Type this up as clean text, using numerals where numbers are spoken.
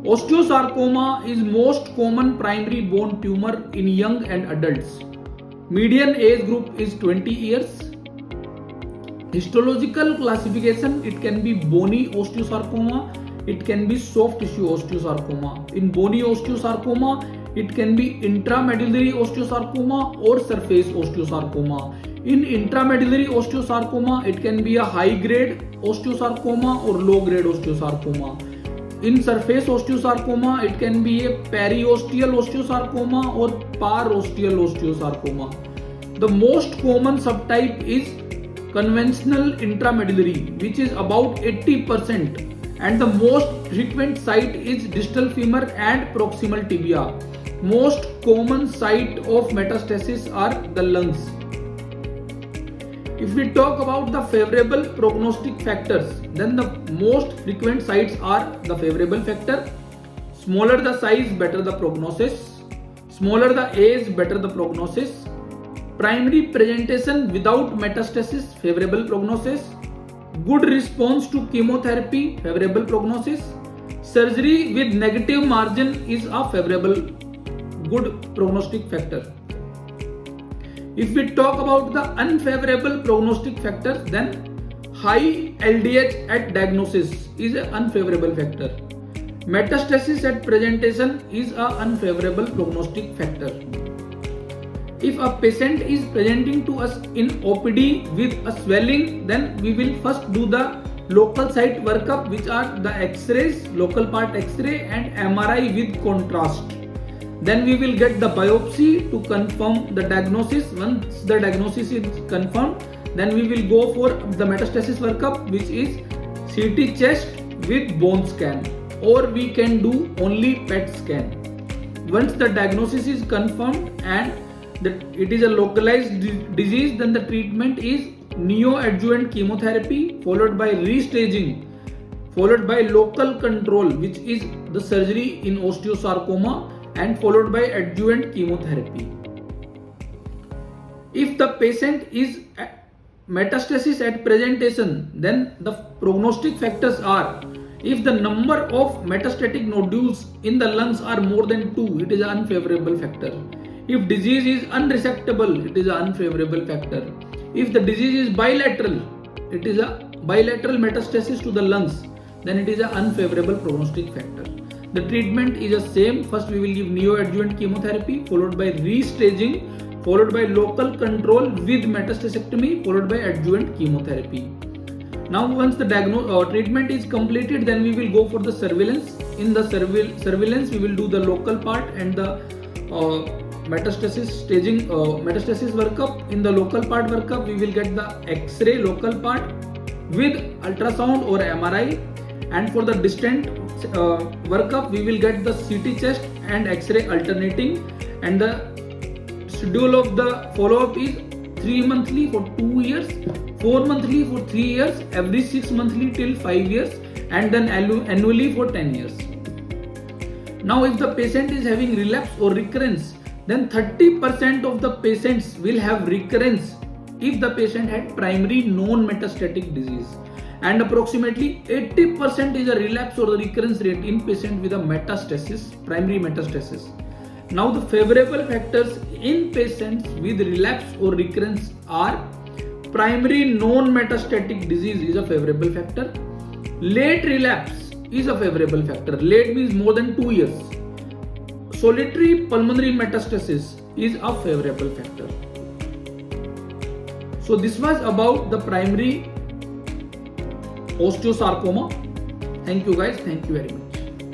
Osteosarcoma is most common primary bone tumor in young and adults. Median age group is 20 years. Histological classification, it can be bony osteosarcoma, it can be soft tissue osteosarcoma. In bony osteosarcoma, it can be intramedullary osteosarcoma or surface osteosarcoma. In intramedullary osteosarcoma, it can be a high grade osteosarcoma or low grade osteosarcoma. In surface osteosarcoma, it can be a periosteal osteosarcoma or parosteal osteosarcoma. The most common subtype is conventional intramedullary, which is about 80%, and the most frequent site is distal femur and proximal tibia. Most common site of metastasis are the lungs. If we talk about the favorable prognostic factors, then the most frequent sites are the favorable factor. Smaller the size, better the prognosis. Smaller the age, better the prognosis. Primary presentation without metastasis, favorable prognosis. Good response to chemotherapy, favorable prognosis. Surgery with negative margin is a favorable, good prognostic factor. If we talk about the unfavorable prognostic factors, then high LDH at diagnosis is an unfavorable factor. Metastasis at presentation is an unfavorable prognostic factor. If a patient is presenting to us in OPD with a swelling, then we will first do the local site workup, which are the X-rays, local part X-ray and MRI with contrast. Then we will get the biopsy to confirm the diagnosis. Once the diagnosis is confirmed, then we will go for the metastasis workup, which is CT chest with bone scan, or we can do only PET scan. Once the diagnosis is confirmed and that it is a localized disease, then the treatment is neoadjuvant chemotherapy followed by restaging, followed by local control, which is the surgery in osteosarcoma, and followed by adjuvant chemotherapy. If the patient is metastasis at presentation, then the prognostic factors are: if the number of metastatic nodules in the lungs are more than 2, it is an unfavorable factor. If disease is unresectable, it is an unfavorable factor. If the disease is bilateral, it is a bilateral metastasis to the lungs, then it is an unfavorable prognostic factor. The treatment is the same. First we will give neoadjuvant chemotherapy, followed by restaging, followed by local control with metastasectomy, followed by adjuvant chemotherapy. Now once the treatment is completed, then we will go for the surveillance. In the surveillance, we will do the local part and the metastasis staging, metastasis workup. In the local part workup, we will get the X-ray local part with ultrasound or MRI, and for the distant workup, we will get the CT chest and X-ray alternating, and the schedule of the follow-up is 3 monthly for 2 years, 4 monthly for 3 years, every 6 monthly till 5 years, and then annually for 10 years. Now if the patient is having relapse or recurrence, then 30% of the patients will have recurrence if the patient had primary non-metastatic disease, and approximately 80% is a relapse or the recurrence rate in patient with a metastasis, primary metastasis. Now the favorable factors in patients with relapse or recurrence are: primary non-metastatic disease is a favorable factor, late relapse is a favorable factor, late means more than 2 years, solitary pulmonary metastasis is a favorable factor. So this was about the primary osteosarcoma. Thank you guys, thank you very much.